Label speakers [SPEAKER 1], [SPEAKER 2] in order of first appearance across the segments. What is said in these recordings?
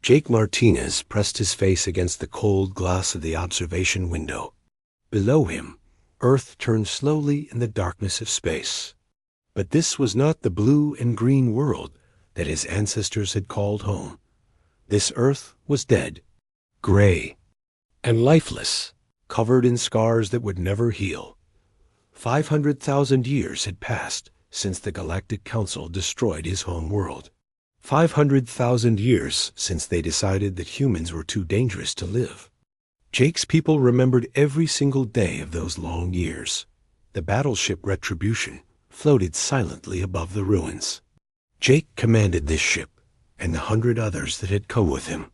[SPEAKER 1] Jake Martinez pressed his face against the cold glass of the observation window. Below him, Earth turned slowly in the darkness of space. But this was not the blue and green world that his ancestors had called home. This Earth was dead, gray, and lifeless, covered in scars that would never heal. 500,000 years had passed since the Galactic Council destroyed his home world. 500,000 years since they decided that humans were too dangerous to live. Jake's people remembered every single day of those long years. The battleship Retribution floated silently above the ruins. Jake commanded this ship and the 100 others that had come with him.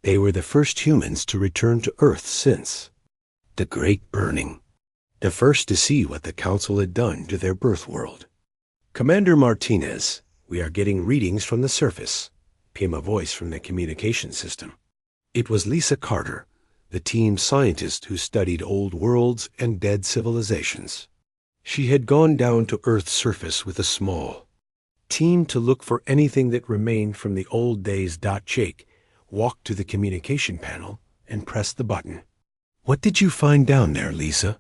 [SPEAKER 1] They were the first humans to return to Earth since the Great Burning, the first to see what the Council had done to their birth world. "Commander Martinez, we are getting readings from the surface," came a voice from the communication system. It was Lisa Carter, the team scientist who studied old worlds and dead civilizations. She had gone down to Earth's surface with a small team to look for anything that remained from the old days. Jake walked to the communication panel and pressed the button. "What did you find down there, Lisa?"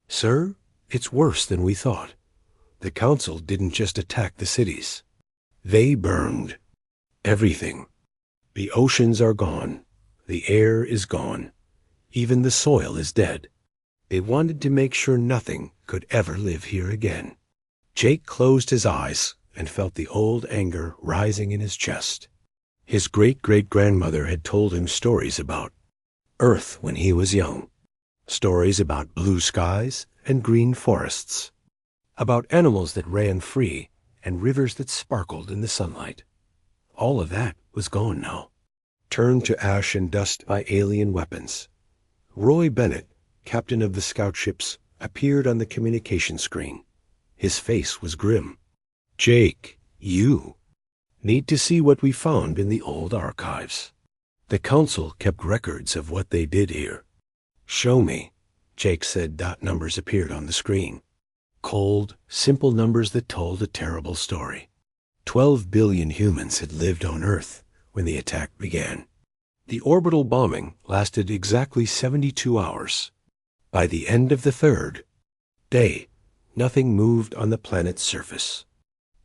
[SPEAKER 1] "Sir, it's worse than we thought. The Council didn't just attack the cities. They burned everything. The oceans are gone. The air is gone. Even the soil is dead. They wanted to make sure nothing could ever live here again." Jake closed his eyes and felt the old anger rising in his chest. His great-great-grandmother had told him stories about Earth when he was young. Stories about blue skies and green forests. About animals that ran free and rivers that sparkled in the sunlight. All of that was gone now, turned to ash and dust by alien weapons. Roy Bennett, captain of the scout ships, appeared on the communication screen. His face was grim. "Jake, you need to see what we found in the old archives. The Council kept records of what they did here." "Show me," Jake said. Numbers appeared on the screen. Cold, simple numbers that told a terrible story. 12 billion humans had lived on Earth when the attack began. The orbital bombing lasted exactly 72 hours. By the end of the third day, nothing moved on the planet's surface.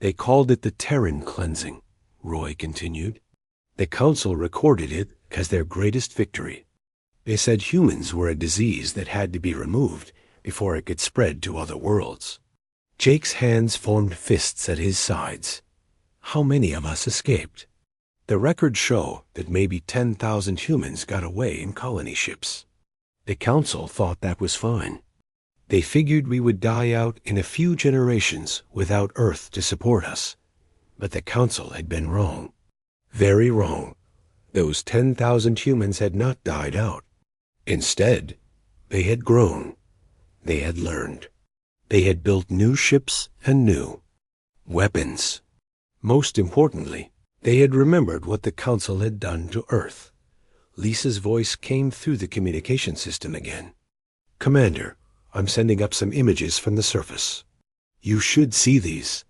[SPEAKER 1] "They called it the Terran cleansing," Roy continued. "The Council recorded it as their greatest victory. They said humans were a disease that had to be removed before it could spread to other worlds." Jake's hands formed fists at his sides. How many of us escaped? The records show that maybe 10,000 humans got away in colony ships. The Council thought that was fine. They figured we would die out in a few generations without Earth to support us. But the Council had been wrong. Very wrong. Those 10,000 humans had not died out. Instead, they had grown. They had learned. They had built new ships and new weapons. Most importantly, they had remembered what the Council had done to Earth. Lisa's voice came through the communication system again. "Commander, I'm sending up some images from the surface. You should see these."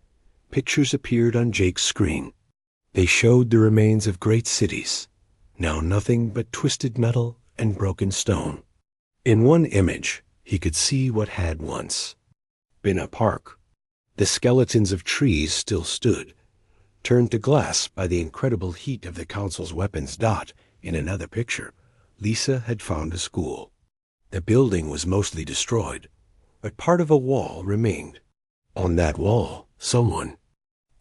[SPEAKER 1] Pictures appeared on Jake's screen. They showed the remains of great cities, now nothing but twisted metal and broken stone. In one image, he could see what had once been a park. The skeletons of trees still stood, turned to glass by the incredible heat of the Council's weapons. In another picture, Lisa had found a school. The building was mostly destroyed, but part of a wall remained. On that wall, someone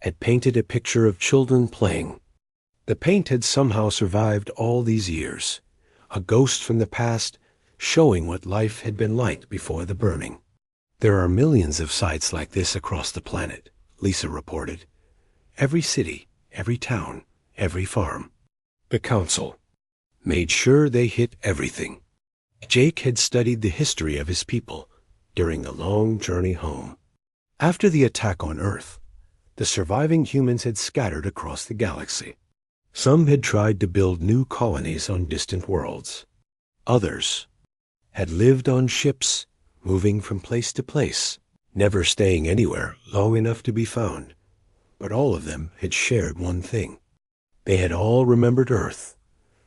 [SPEAKER 1] had painted a picture of children playing. The paint had somehow survived all these years, a ghost from the past showing what life had been like before the burning. "There are millions of sites like this across the planet," Lisa reported. "Every city, every town, every farm." The Council made sure they hit everything. Jake had studied the history of his people during the long journey home. After the attack on Earth, the surviving humans had scattered across the galaxy. Some had tried to build new colonies on distant worlds. Others had lived on ships, moving from place to place, never staying anywhere long enough to be found. But all of them had shared one thing. They had all remembered Earth,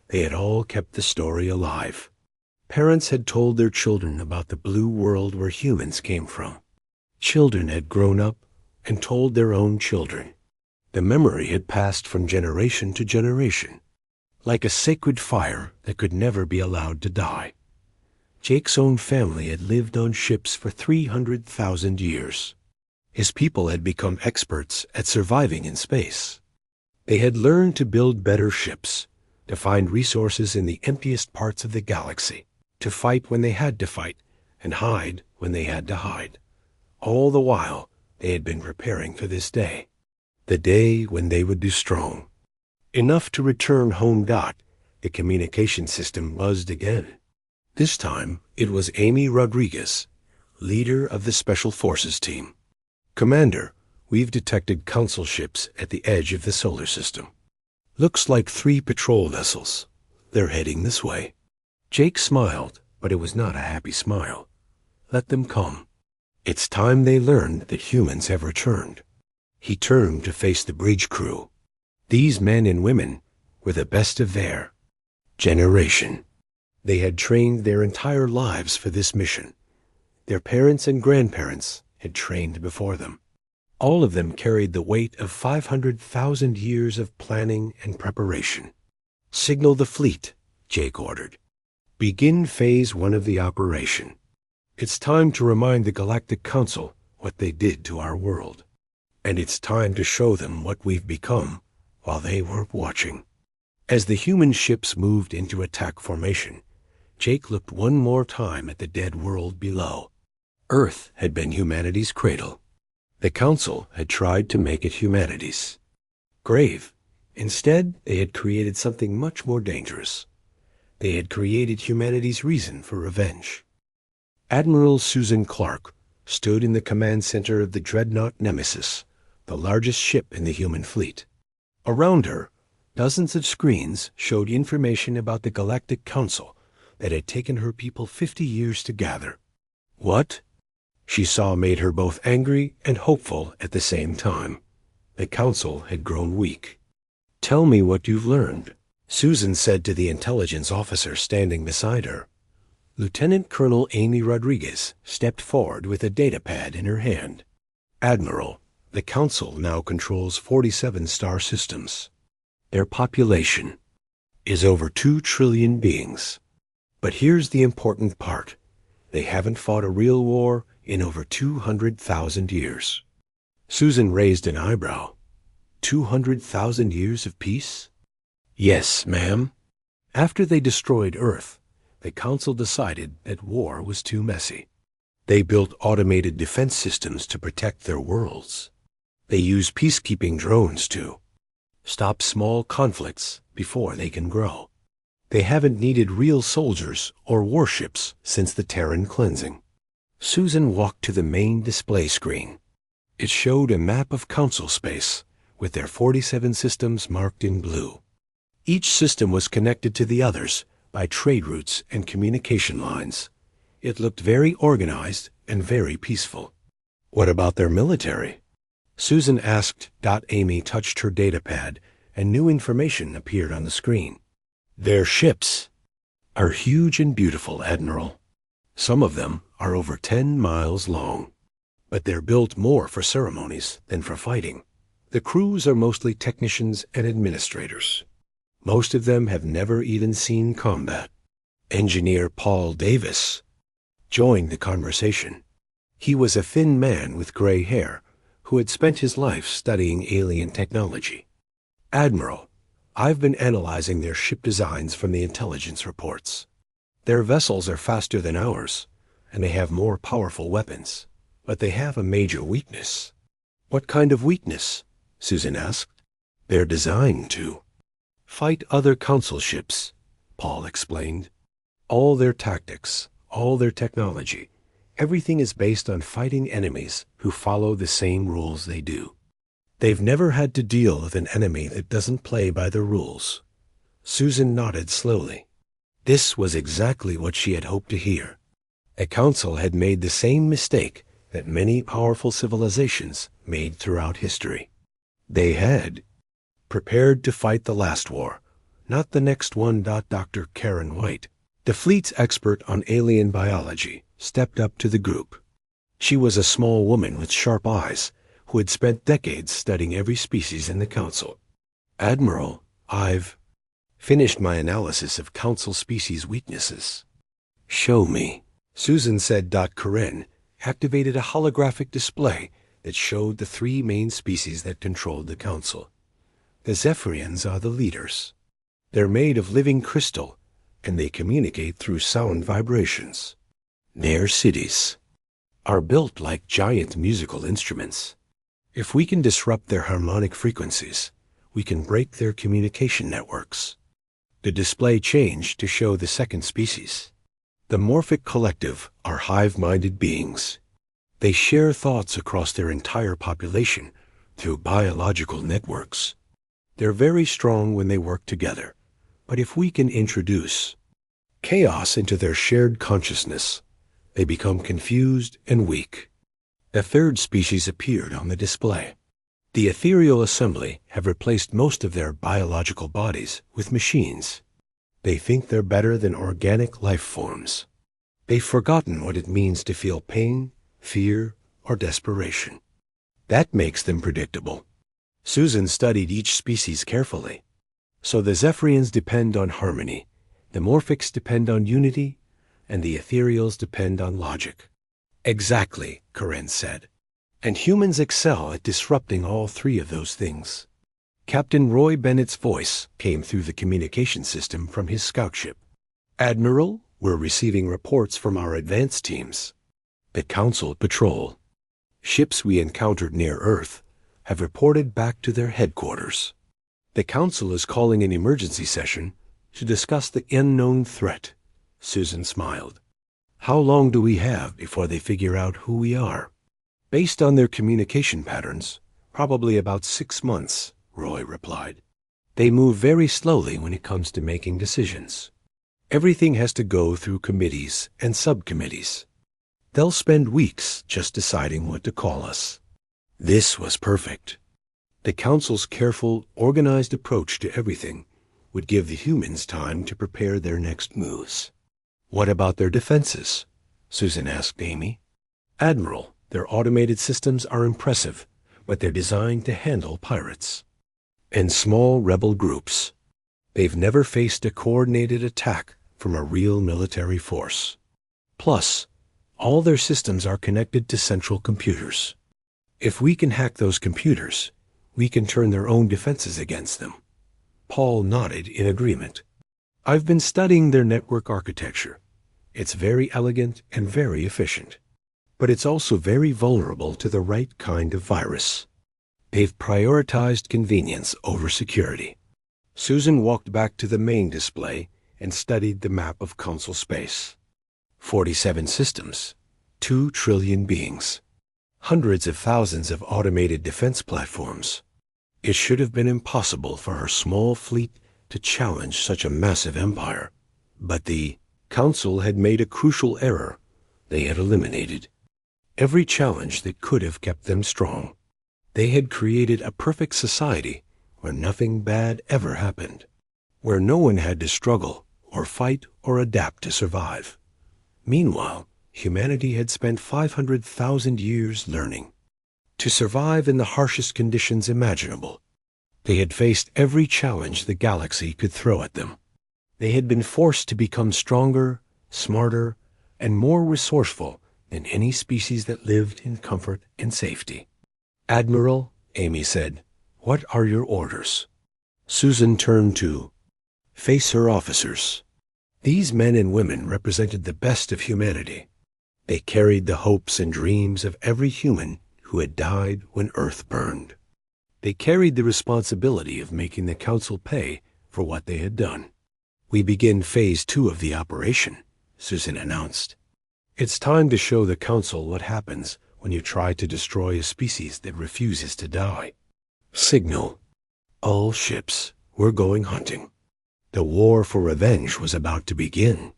[SPEAKER 1] They had all kept the story alive. Parents had told their children about the blue world where humans came from. Children had grown up and told their own children. The memory had passed from generation to generation, like a sacred fire that could never be allowed to die. Jake's own family had lived on ships for 300,000 years. His people had become experts at surviving in space. They had learned to build better ships, to find resources in the emptiest parts of the galaxy, to fight when they had to fight, and hide when they had to hide. All the while, they had been preparing for this day, the day when they would be strong. Enough to return home. The communication system buzzed again. This time, it was Amy Rodriguez, leader of the Special Forces team. Commander, we've detected council ships at the edge of the solar system. Looks like 3 patrol vessels. They're heading this way. Jake smiled, but it was not a happy smile. Let them come. It's time they learned that humans have returned. He turned to face the bridge crew. These men and women were the best of their generation. They had trained their entire lives for this mission. Their parents and grandparents had trained before them. All of them carried the weight of 500,000 years of planning and preparation. Signal the fleet, Jake ordered. Begin phase 1 of the operation. It's time to remind the Galactic Council what they did to our world. And it's time to show them what we've become while they were watching. As the human ships moved into attack formation, Jake looked one more time at the dead world below. Earth had been humanity's cradle. The Council had tried to make it humanity's grave. Instead, they had created something much more dangerous. They had created humanity's reason for revenge. Admiral Susan Clark stood in the command center of the dreadnought Nemesis, the largest ship in the human fleet. Around her, dozens of screens showed information about the Galactic Council that had taken her people 50 years to gather. What she saw made her both angry and hopeful at the same time. The Council had grown weak. Tell me what you've learned, Susan said to the intelligence officer standing beside her. Lieutenant Colonel Amy Rodriguez stepped forward with a datapad in her hand. Admiral, the Council now controls 47 star systems. Their population is over 2 trillion beings. But here's the important part. They haven't fought a real war in over 200,000 years. Susan raised an eyebrow. 200,000 years of peace? Yes, ma'am. After they destroyed Earth, the Council decided that war was too messy. They built automated defense systems to protect their worlds. They use peacekeeping drones to stop small conflicts before they can grow. They haven't needed real soldiers or warships since the Terran cleansing. Susan walked to the main display screen. It showed a map of Council space with their 47 systems marked in blue. Each system was connected to the others by trade routes and communication lines. It looked very organized and very peaceful. What about their military? Susan asked. Amy touched her datapad, and new information appeared on the screen. Their ships are huge and beautiful, Admiral. Some of them are over 10 miles long, but they're built more for ceremonies than for fighting. The crews are mostly technicians and administrators. Most of them have never even seen combat. Engineer Paul Davis joined the conversation. He was a thin man with gray hair who had spent his life studying alien technology. Admiral, I've been analyzing their ship designs from the intelligence reports. Their vessels are faster than ours, and they have more powerful weapons, but they have a major weakness. What kind of weakness? Susan asked. They're designed to fight other Council ships, Paul explained. All their tactics, all their technology, everything is based on fighting enemies who follow the same rules they do. They've never had to deal with an enemy that doesn't play by the rules. Susan nodded slowly. This was exactly what she had hoped to hear. A Council had made the same mistake that many powerful civilizations made throughout history. They had prepared to fight the last war, Not the next one. Dr. Karen White, the fleet's expert on alien biology, stepped up to the group. She was a small woman with sharp eyes who had spent decades studying every species in the Council. Admiral, I've finished my analysis of Council species weaknesses. Show me, Susan said. Karen activated a holographic display that showed the three main species that controlled the Council. The Zephyrians are the leaders. They're made of living crystal, and they communicate through sound vibrations. Their cities are built like giant musical instruments. If we can disrupt their harmonic frequencies, we can break their communication networks. The display changed to show the second species. The Morphic Collective are hive-minded beings. They share thoughts across their entire population through biological networks. They're very strong when they work together, but if we can introduce chaos into their shared consciousness, they become confused and weak. The third species appeared on the display. The ethereal assembly have replaced most of their biological bodies with machines. They think they're better than organic life forms. They've forgotten what it means to feel pain, fear, or desperation. That makes them predictable. Susan studied each species carefully. So the Zephyrians depend on harmony, the Morphics depend on unity, and the Ethereals depend on logic. Exactly, Karen said. And humans excel at disrupting all three of those things. Captain Roy Bennett's voice came through the communication system from his scout ship. Admiral, we're receiving reports from our advance teams. The Council patrol. Ships we encountered near Earth have reported back to their headquarters. The Council is calling an emergency session to discuss the unknown threat. Susan smiled. How long do we have before they figure out who we are? Based on their communication patterns, probably about 6 months, Roy replied. They move very slowly when it comes to making decisions. Everything has to go through committees and subcommittees. They'll spend weeks just deciding what to call us. This was perfect. The Council's careful, organized approach to everything would give the humans time to prepare their next moves. What about their defenses? Susan asked Amy. Admiral, their automated systems are impressive, but they're designed to handle pirates and small rebel groups. They've never faced a coordinated attack from a real military force. Plus, all their systems are connected to central computers. If we can hack those computers, we can turn their own defenses against them. Paul nodded in agreement. I've been studying their network architecture. It's very elegant and very efficient. But it's also very vulnerable to the right kind of virus. They've prioritized convenience over security. Susan walked back to the main display and studied the map of Council space. 47 systems, 2 trillion beings, hundreds of thousands of automated defense platforms. It should have been impossible for her small fleet to challenge such a massive empire. But the Council had made a crucial error. They had eliminated every challenge that could have kept them strong. They had created a perfect society where nothing bad ever happened, where no one had to struggle or fight or adapt to survive. Meanwhile, humanity had spent 500,000 years learning to survive in the harshest conditions imaginable. They had faced every challenge the galaxy could throw at them. They had been forced to become stronger, smarter, and more resourceful than any species that lived in comfort and safety. Admiral, Amy said, what are your orders? Susan turned to face her officers. These men and women represented the best of humanity. They carried the hopes and dreams of every human who had died when Earth burned. They carried the responsibility of making the Council pay for what they had done. We begin Phase 2 of the operation, Susan announced. It's time to show the Council what happens when you try to destroy a species that refuses to die. Signal. All ships, we're going hunting. The war for revenge was about to begin.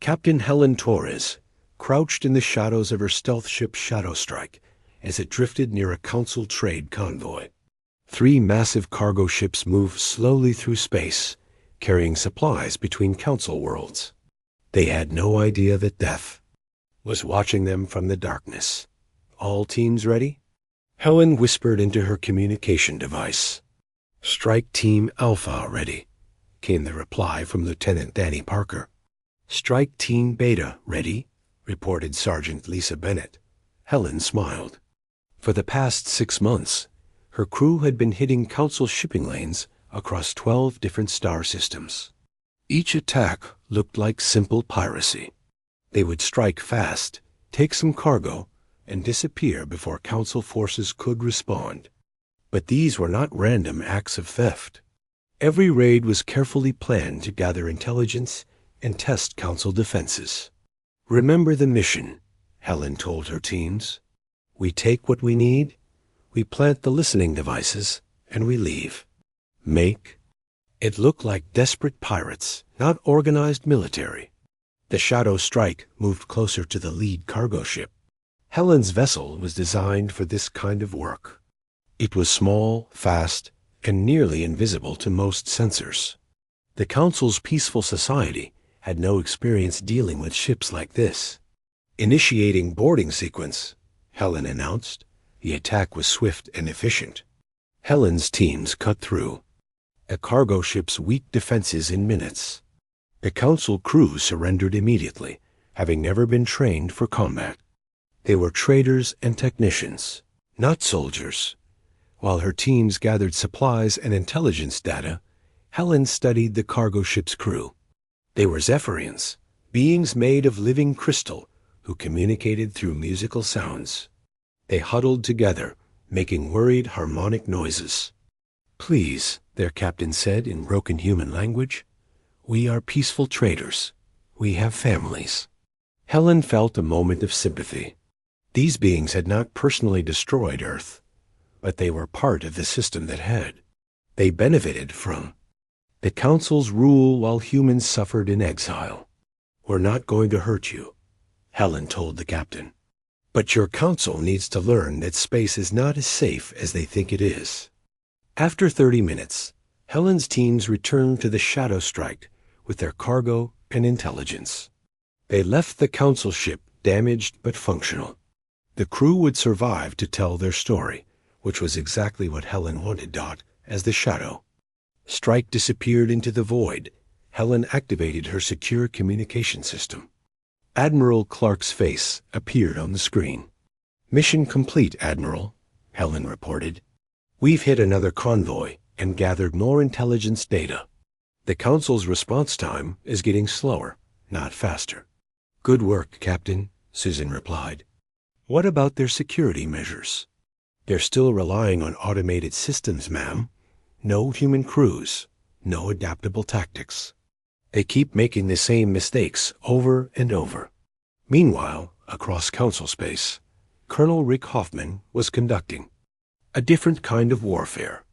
[SPEAKER 1] Captain Helen Torres crouched in the shadows of her stealth ship Shadow Strike as it drifted near a Council trade convoy. 3 massive cargo ships moved slowly through space, carrying supplies between council worlds. They had no idea that death was watching them from the darkness. All teams ready? Helen whispered into her communication device. Strike Team Alpha ready, came the reply from Lieutenant Danny Parker. Strike Team Beta ready, reported Sergeant Lisa Bennett. Helen smiled. For the past 6 months, her crew had been hitting Council shipping lanes across 12 different star systems. Each attack looked like simple piracy. They would strike fast, take some cargo, and disappear before Council forces could respond. But these were not random acts of theft. Every raid was carefully planned to gather intelligence and test Council defenses. Remember the mission, Helen told her teams. We take what we need, we plant the listening devices, and we leave. It looked like desperate pirates, not organized military. The Shadow Strike moved closer to the lead cargo ship. Helen's vessel was designed for this kind of work. It was small, fast, and nearly invisible to most sensors. The Council's peaceful society had no experience dealing with ships like this. Initiating boarding sequence, Helen announced. The attack was swift and efficient. Helen's teams cut through a cargo ship's weak defenses in minutes. The Council crew surrendered immediately, having never been trained for combat. They were traders and technicians, not soldiers. While her teams gathered supplies and intelligence data, Helen studied the cargo ship's crew. They were Zephyrians, beings made of living crystal who communicated through musical sounds. They huddled together, making worried harmonic noises. Please, their captain said in broken human language, we are peaceful traders. We have families. Helen felt a moment of sympathy. These beings had not personally destroyed Earth, but they were part of the system that had. They benefited from the Council's rule while humans suffered in exile. We're not going to hurt you, Helen told the captain. But your Council needs to learn that space is not as safe as they think it is. After 30 minutes, Helen's teams returned to the Shadow Strike with their cargo and intelligence. They left the Council ship damaged but functional. The crew would survive to tell their story, which was exactly what Helen wanted. As the Shadow Strike disappeared into the void, Helen activated her secure communication system. Admiral Clark's face appeared on the screen. Mission complete, Admiral, Helen reported. We've hit another convoy and gathered more intelligence data. The Council's response time is getting slower, not faster. Good work, Captain, Susan replied. What about their security measures? They're still relying on automated systems, ma'am. No human crews, no adaptable tactics. They keep making the same mistakes over and over. Meanwhile, across Council space, Colonel Rick Hoffman was conducting a different kind of warfare.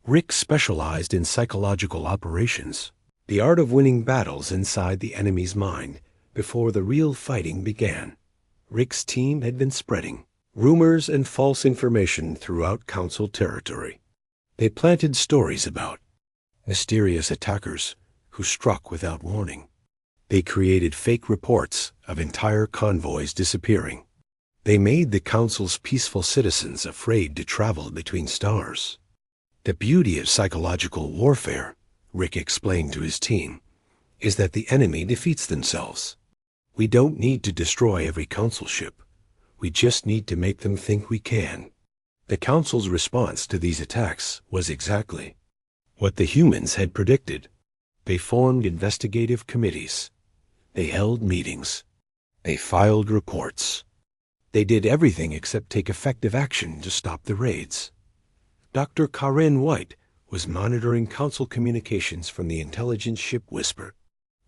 [SPEAKER 1] Rick specialized in psychological operations, the art of winning battles inside the enemy's mind before the real fighting began. Rick's team had been spreading rumors and false information throughout Council territory. They planted stories about mysterious attackers who struck without warning. They created fake reports of entire convoys disappearing. They made the Council's peaceful citizens afraid to travel between stars. The beauty of psychological warfare, Rick explained to his team, is that the enemy defeats themselves. We don't need to destroy every Council ship. We just need to make them think we can. The Council's response to these attacks was exactly what the humans had predicted. They formed investigative committees. They held meetings. They filed reports. They did everything except take effective action to stop the raids. Dr. Karen White was monitoring Council communications from the intelligence ship Whisper.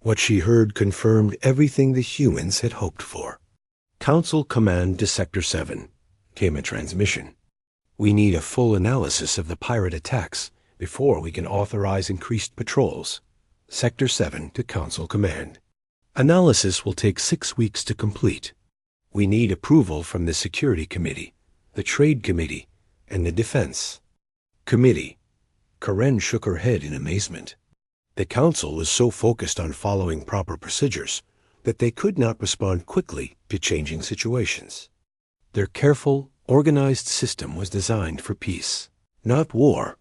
[SPEAKER 1] What she heard confirmed everything the humans had hoped for. Council Command to Sector 7, came a transmission. We need a full analysis of the pirate attacks before we can authorize increased patrols. Sector 7 to Council Command. Analysis will take 6 weeks to complete. We need approval from the Security Committee, the Trade Committee, and the Defense Committee. Karen shook her head in amazement. The council was so focused on following proper procedures that they could not respond quickly to changing situations. Their careful, organized system was designed for peace, not war,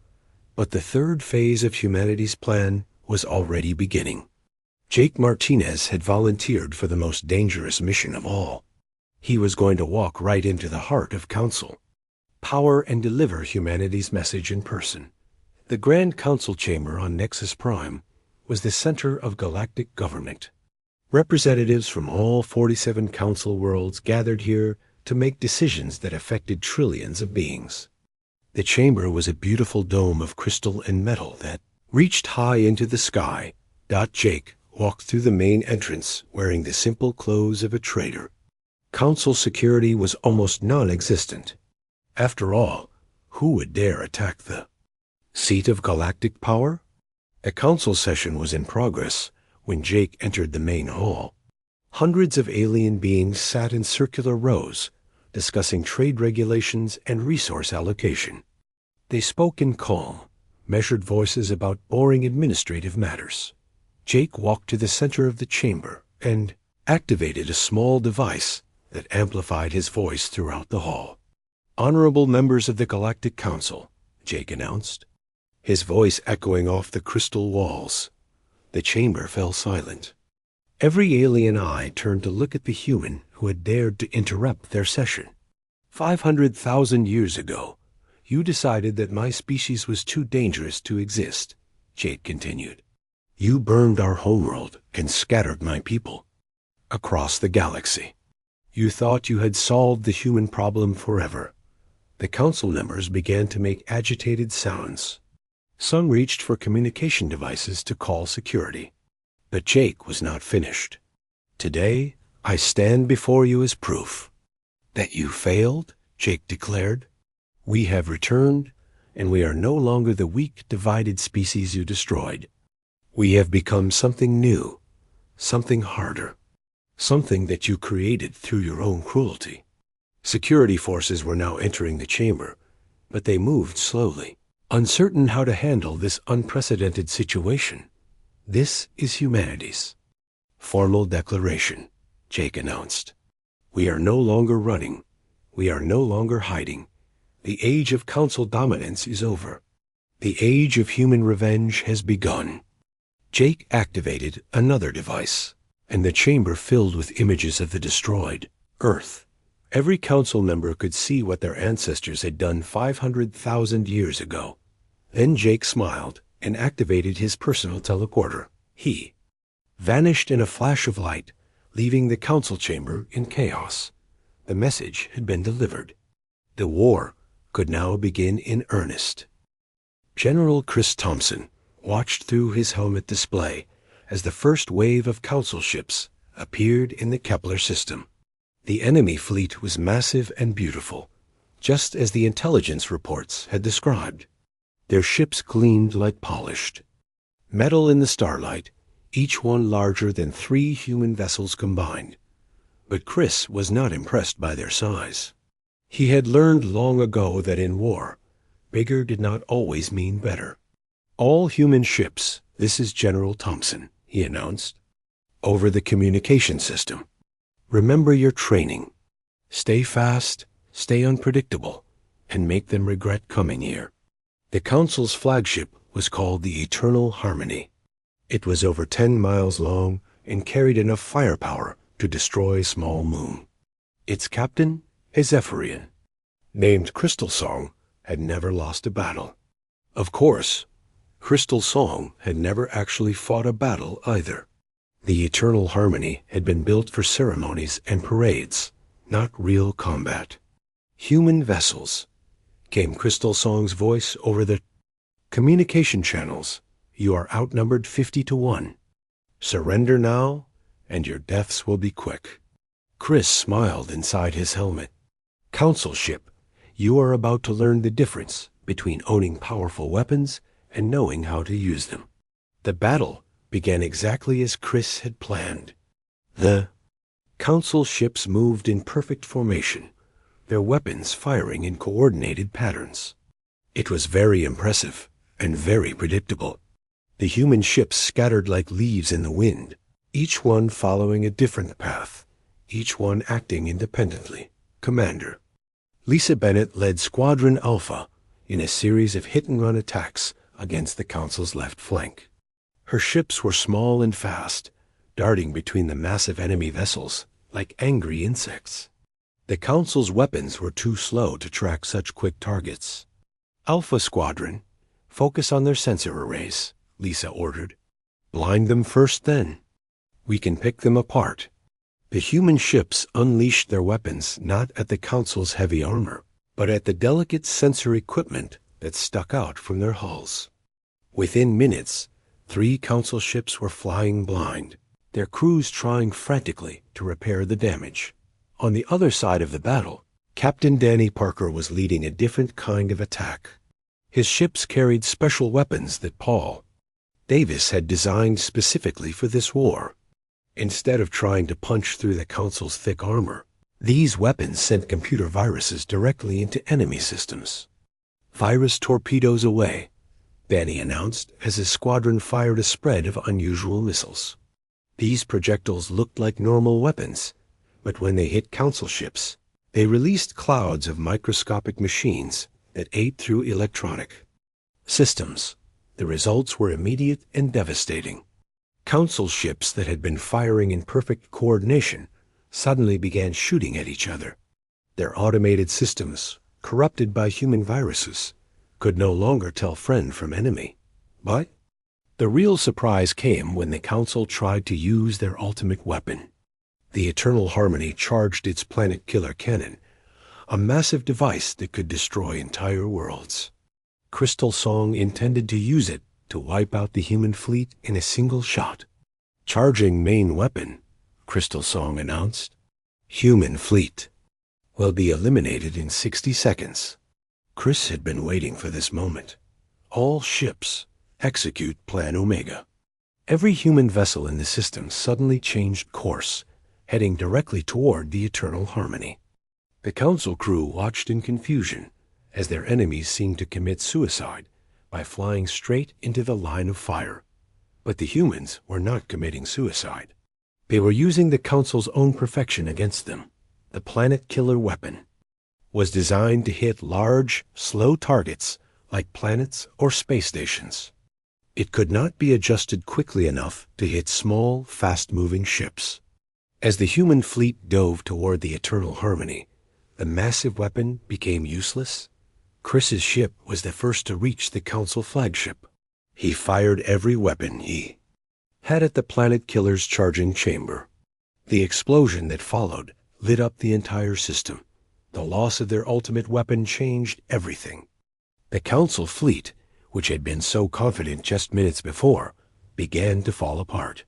[SPEAKER 1] but the third phase of humanity's plan was already beginning. Jake Martinez had volunteered for the most dangerous mission of all. He was going to walk right into the heart of Council, power and deliver humanity's message in person. The Grand Council Chamber on Nexus Prime was the center of galactic government. Representatives from all 47 council worlds gathered here to make decisions that affected trillions of beings. The chamber was a beautiful dome of crystal and metal that reached high into the sky. Jake walked through the main entrance wearing the simple clothes of a trader. Council security was almost non-existent. After all, who would dare attack the seat of galactic power? A council session was in progress when Jake entered the main hall. Hundreds of alien beings sat in circular rows, discussing trade regulations and resource allocation. They spoke in calm, measured voices about boring administrative matters. Jake walked to the center of the chamber and activated a small device that amplified his voice throughout the hall. "Honorable members of the Galactic Council," Jake announced, his voice echoing off the crystal walls. The chamber fell silent. Every alien eye turned to look at the human who had dared to interrupt their session. 500,000 years ago, you decided that my species was too dangerous to exist, Jake continued. You burned our homeworld and scattered my people across the galaxy. You thought you had solved the human problem forever. The council members began to make agitated sounds. Some reached for communication devices to call security. But Jake was not finished. "Today, I stand before you as proof that you failed," Jake declared. "We have returned, and we are no longer the weak, divided species you destroyed. We have become something new, something harder, something that you created through your own cruelty." Security forces were now entering the chamber, but they moved slowly, uncertain how to handle this unprecedented situation. "This is humanity's formal declaration," Jake announced. "We are no longer running. We are no longer hiding. The age of council dominance is over. The age of human revenge has begun." Jake activated another device, and the chamber filled with images of the destroyed Earth. Every council member could see what their ancestors had done 500,000 years ago. Then Jake smiled and activated his personal teleporter. He vanished in a flash of light, leaving the council chamber in chaos. The message had been delivered. The war could now begin in earnest. General Chris Thompson watched through his helmet display as the first wave of council ships appeared in the Kepler system. The enemy fleet was massive and beautiful, just as the intelligence reports had described. Their ships gleamed like polished metal in the starlight, each one larger than 3 human vessels combined. But Chris was not impressed by their size. He had learned long ago that in war, bigger did not always mean better. "All human ships, this is General Thompson," he announced, over the communication system. "Remember your training. Stay fast, stay unpredictable, and make them regret coming here." The Council's flagship was called the Eternal Harmony. It was over 10 miles long and carried enough firepower to destroy Small Moon. Its captain, a Zephyrian, named Crystal Song, had never lost a battle. Of course, Crystal Song had never actually fought a battle either. The Eternal Harmony had been built for ceremonies and parades, not real combat. "Human vessels," came Crystal Song's voice over the communication channels. "You are outnumbered 50 to 1. Surrender now, and your deaths will be quick." Chris smiled inside his helmet. "Council ship, you are about to learn the difference between owning powerful weapons and knowing how to use them." The battle began exactly as Chris had planned. The council ships moved in perfect formation, their weapons firing in coordinated patterns. It was very impressive and very predictable. The human ships scattered like leaves in the wind, each one following a different path, each one acting independently. Commander Lisa Bennett led Squadron Alpha in a series of hit-and-run attacks against the Council's left flank. Her ships were small and fast, darting between the massive enemy vessels like angry insects. The Council's weapons were too slow to track such quick targets. Alpha Squadron, focus on their sensor arrays, Lisa ordered. Blind them first then. We can pick them apart. The human ships unleashed their weapons not at the Council's heavy armor, but at the delicate sensor equipment that stuck out from their hulls. Within minutes, 3 Council ships were flying blind, their crews trying frantically to repair the damage. On the other side of the battle, Captain Danny Parker was leading a different kind of attack. His ships carried special weapons that Paul Davis had designed specifically for this war. Instead of trying to punch through the Council's thick armor, these weapons sent computer viruses directly into enemy systems. Virus torpedoes away, Danny announced as his squadron fired a spread of unusual missiles. These projectiles looked like normal weapons, but when they hit Council ships, they released clouds of microscopic machines that ate through electronic systems. The results were immediate and devastating. Council ships that had been firing in perfect coordination suddenly began shooting at each other. Their automated systems, corrupted by human viruses, could no longer tell friend from enemy. But the real surprise came when the Council tried to use their ultimate weapon. The Eternal Harmony charged its planet killer cannon, a massive device that could destroy entire worlds. Crystal Song intended to use it to wipe out the human fleet in a single shot. Charging main weapon, Crystal Song announced. Human fleet will be eliminated in 60 seconds. Chris had been waiting for this moment. All ships execute Plan Omega. Every human vessel in the system suddenly changed course, heading directly toward the Eternal Harmony. The Council crew watched in confusion as their enemies seemed to commit suicide by flying straight into the line of fire. But the humans were not committing suicide. They were using the Council's own perfection against them. The planet killer weapon was designed to hit large, slow targets like planets or space stations. It could not be adjusted quickly enough to hit small, fast-moving ships. As the human fleet dove toward the Eternal Harmony, the massive weapon became useless. Chris's ship was the first to reach the Council flagship. He fired every weapon he had at the planet killer's charging chamber. The explosion that followed lit up the entire system. The loss of their ultimate weapon changed everything. The Council fleet, which had been so confident just minutes before, began to fall apart.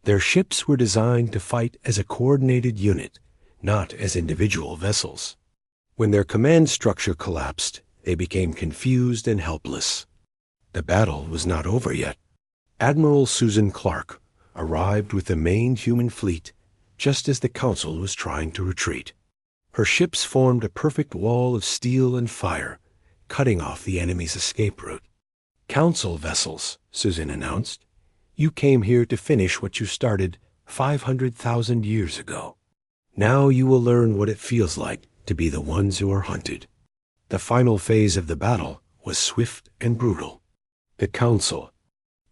[SPEAKER 1] Their ships were designed to fight as a coordinated unit, not as individual vessels. When their command structure collapsed, they became confused and helpless. The battle was not over yet. Admiral Susan Clark arrived with the main human fleet just as the Council was trying to retreat. Her ships formed a perfect wall of steel and fire, cutting off the enemy's escape route. Council vessels, Susan announced. You came here to finish what you started 500,000 years ago. Now you will learn what it feels like to be the ones who are hunted. The final phase of the battle was swift and brutal. The Council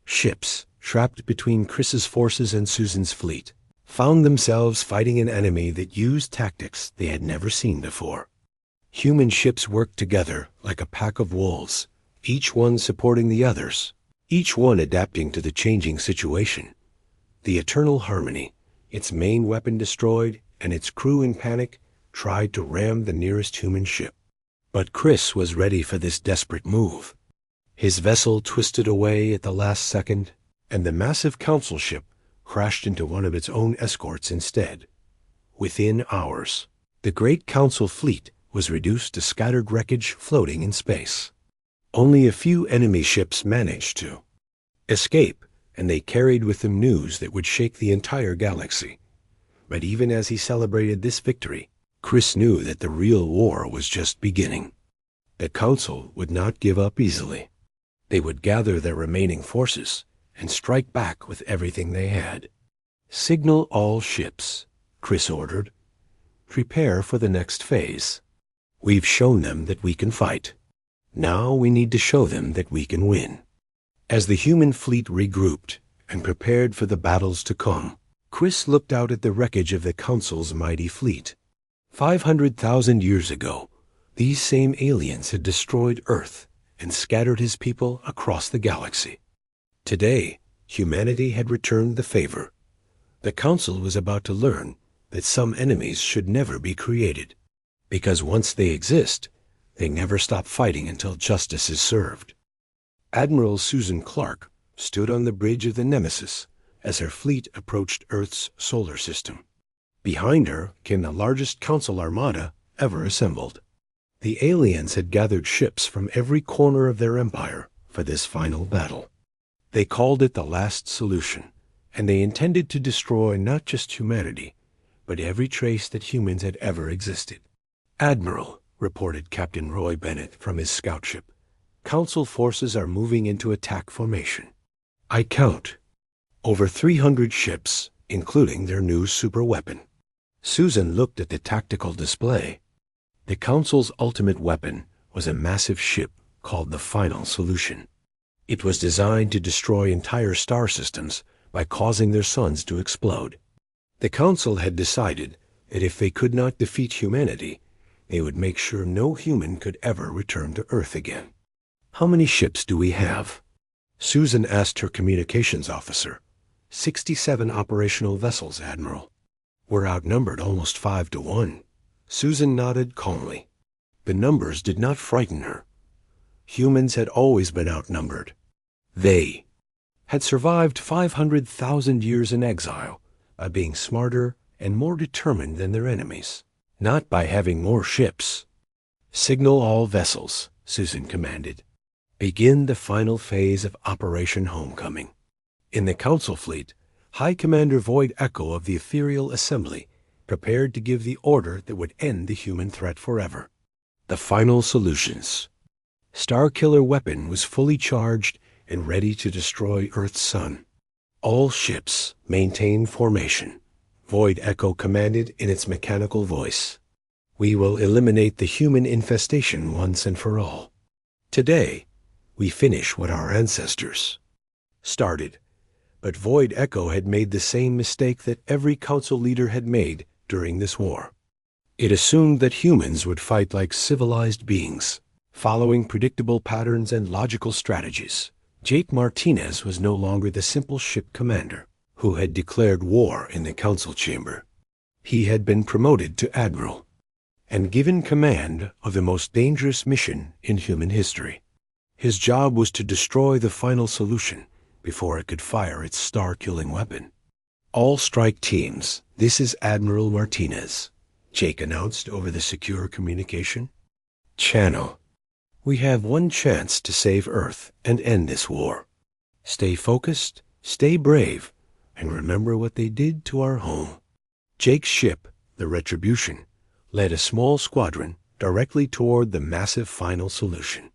[SPEAKER 1] ships, trapped between Chris's forces and Susan's fleet, found themselves fighting an enemy that used tactics they had never seen before. Human ships worked together like a pack of wolves, each one supporting the others, each one adapting to the changing situation. The Eternal Harmony, its main weapon destroyed and its crew in panic, tried to ram the nearest human ship. But Chris was ready for this desperate move. His vessel twisted away at the last second, and the massive Council ship crashed into one of its own escorts instead. Within hours, the great Council fleet was reduced to scattered wreckage floating in space. Only a few enemy ships managed to escape, and they carried with them news that would shake the entire galaxy. But even as he celebrated this victory, Chris knew that the real war was just beginning. The Council would not give up easily. They would gather their remaining forces and strike back with everything they had. "Signal all ships," Chris ordered. "Prepare for the next phase. We've shown them that we can fight. Now we need to show them that we can win." As the human fleet regrouped and prepared for the battles to come, Chris looked out at the wreckage of the Council's mighty fleet. 500,000 years ago, these same aliens had destroyed Earth and scattered his people across the galaxy. Today, humanity had returned the favor. The Council was about to learn that some enemies should never be created, because once they exist, they never stop fighting until justice is served. Admiral Susan Clark stood on the bridge of the Nemesis as her fleet approached Earth's solar system. Behind her came the largest Council armada ever assembled. The aliens had gathered ships from every corner of their empire for this final battle. They called it the Last Solution, and they intended to destroy not just humanity, but every trace that humans had ever existed. "Admiral," reported Captain Roy Bennett from his scout ship, "Council forces are moving into attack formation. I count over 300 ships, including their new superweapon." Susan looked at the tactical display. The Council's ultimate weapon was a massive ship called the Final Solution. It was designed to destroy entire star systems by causing their suns to explode. The Council had decided that if they could not defeat humanity, they would make sure no human could ever return to Earth again. "How many ships do we have?" Susan asked her communications officer. 67 operational vessels, Admiral." "We're outnumbered almost 5-1. Susan nodded calmly. The numbers did not frighten her. Humans had always been outnumbered. They had survived 500,000 years in exile by being smarter and more determined than their enemies, not by having more ships. "Signal all vessels," Susan commanded. "Begin the final phase of Operation Homecoming." In the Council fleet, High Commander Void Echo of the Ethereal Assembly prepared to give the order that would end the human threat forever. The Final Solutions. Starkiller weapon was fully charged and ready to destroy Earth's sun. "All ships maintain formation," Void Echo commanded in its mechanical voice. "We will eliminate the human infestation once and for all. Today, we finish what our ancestors started." But Void Echo had made the same mistake that every Council leader had made during this war. It assumed that humans would fight like civilized beings, following predictable patterns and logical strategies. Jake Martinez was no longer the simple ship commander who had declared war in the Council chamber. He had been promoted to Admiral and given command of the most dangerous mission in human history. His job was to destroy the Final Solution before it could fire its star-killing weapon. "All strike teams, this is Admiral Martinez," Jake announced over the secure communication channel. "We have one chance to save Earth and end this war. Stay focused, stay brave, and remember what they did to our home." Jake's ship, the Retribution, led a small squadron directly toward the massive Final Solution.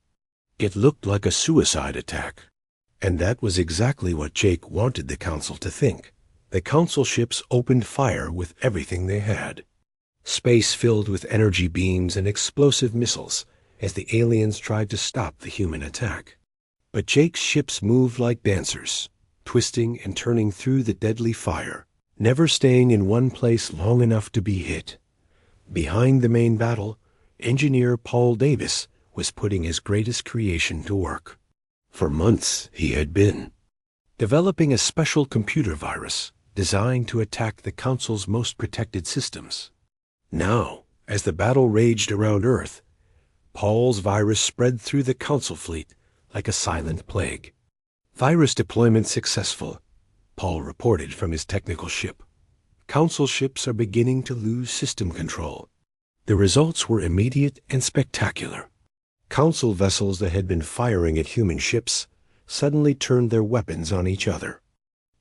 [SPEAKER 1] It looked like a suicide attack, and that was exactly what Jake wanted the Council to think. The Council ships opened fire with everything they had. Space filled with energy beams and explosive missiles as the aliens tried to stop the human attack. But Jake's ships moved like dancers, twisting and turning through the deadly fire, never staying in one place long enough to be hit. Behind the main battle, engineer Paul Davis was putting his greatest creation to work. For months he had been developing a special computer virus designed to attack the Council's most protected systems. Now, as the battle raged around Earth, Paul's virus spread through the Council fleet like a silent plague. "Virus deployment successful," Paul reported from his technical ship. "Council ships are beginning to lose system control." The results were immediate and spectacular. Council vessels that had been firing at human ships suddenly turned their weapons on each other.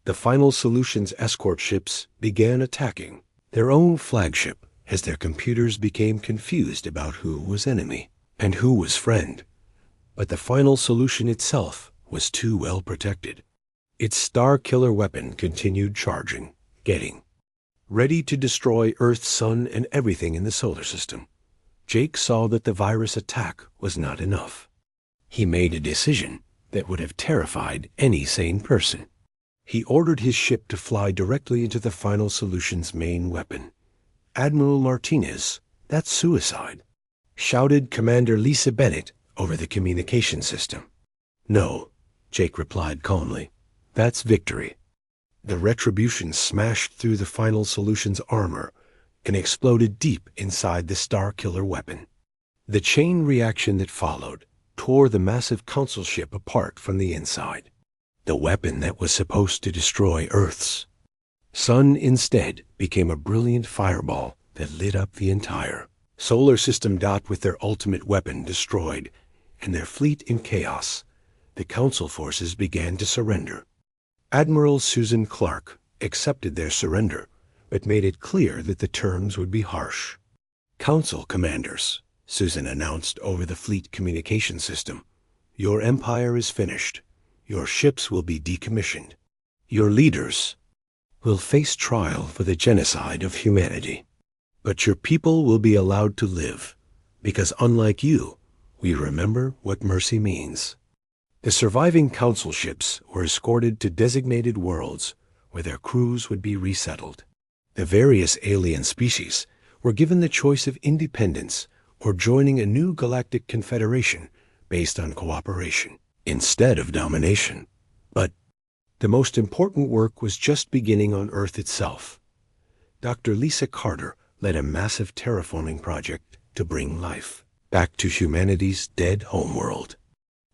[SPEAKER 1] The Final Solution's escort ships began attacking their own flagship as their computers became confused about who was enemy and who was friend. But the Final Solution itself was too well protected. Its star killer weapon continued charging, getting ready to destroy Earth, Sun, and everything in the solar system. Jake saw that the virus attack was not enough. He made a decision that would have terrified any sane person. He ordered his ship to fly directly into the Final Solution's main weapon. "Admiral Martinez, that's suicide," shouted Commander Lisa Bennett over the communication system. "No," Jake replied calmly. "That's victory." The retribution smashed through the Final Solution's armor and exploded deep inside the Star Killer weapon. The chain reaction that followed tore the massive Council ship apart from the inside. The weapon that was supposed to destroy Earth's sun instead became a brilliant fireball that lit up the entire solar system. With their ultimate weapon destroyed and their fleet in chaos, the Council forces began to surrender. Admiral Susan Clark accepted their surrender, but made it clear that the terms would be harsh. "Council commanders," Susan announced over the fleet communication system, "your empire is finished. Your ships will be decommissioned. Your leaders will face trial for the genocide of humanity. But your people will be allowed to live, because unlike you, we remember what mercy means." The surviving Council ships were escorted to designated worlds where their crews would be resettled. The various alien species were given the choice of independence or joining a new galactic confederation based on cooperation instead of domination. But the most important work was just beginning on Earth itself. Dr. Lisa Carter led a massive terraforming project to bring life back to humanity's dead homeworld.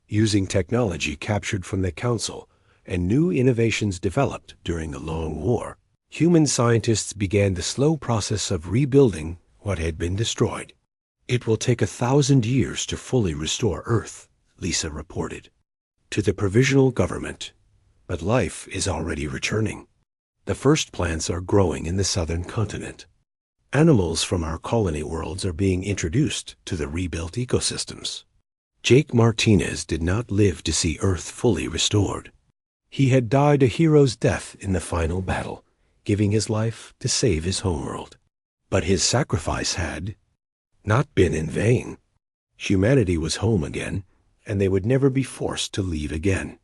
[SPEAKER 1] Using technology captured from the Council and new innovations developed during the Long War, human scientists began the slow process of rebuilding what had been destroyed. "It will take 1,000 years to fully restore Earth," Lisa reported to the provisional government, "but life is already returning. The first plants are growing in the southern continent. Animals from our colony worlds are being introduced to the rebuilt ecosystems." Jake Martinez did not live to see Earth fully restored. He had died a hero's death in the final battle, giving his life to save his homeworld. But his sacrifice had not been in vain. Humanity was home again, and they would never be forced to leave again.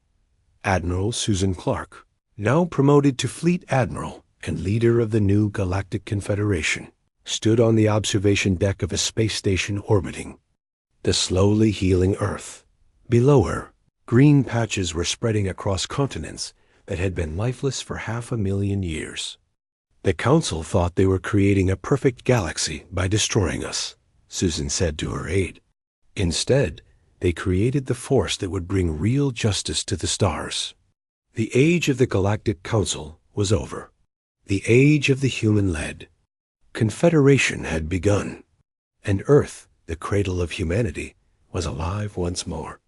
[SPEAKER 1] Admiral Susan Clark, now promoted to Fleet Admiral and leader of the new Galactic Confederation, stood on the observation deck of a space station orbiting the slowly healing Earth. Below her, green patches were spreading across continents that had been lifeless for 500,000 years. "The Council thought they were creating a perfect galaxy by destroying us," Susan said to her aide. "Instead, they created the force that would bring real justice to the stars." The age of the Galactic Council was over. The age of the human-led Confederation had begun, and Earth, the cradle of humanity, was alive once more.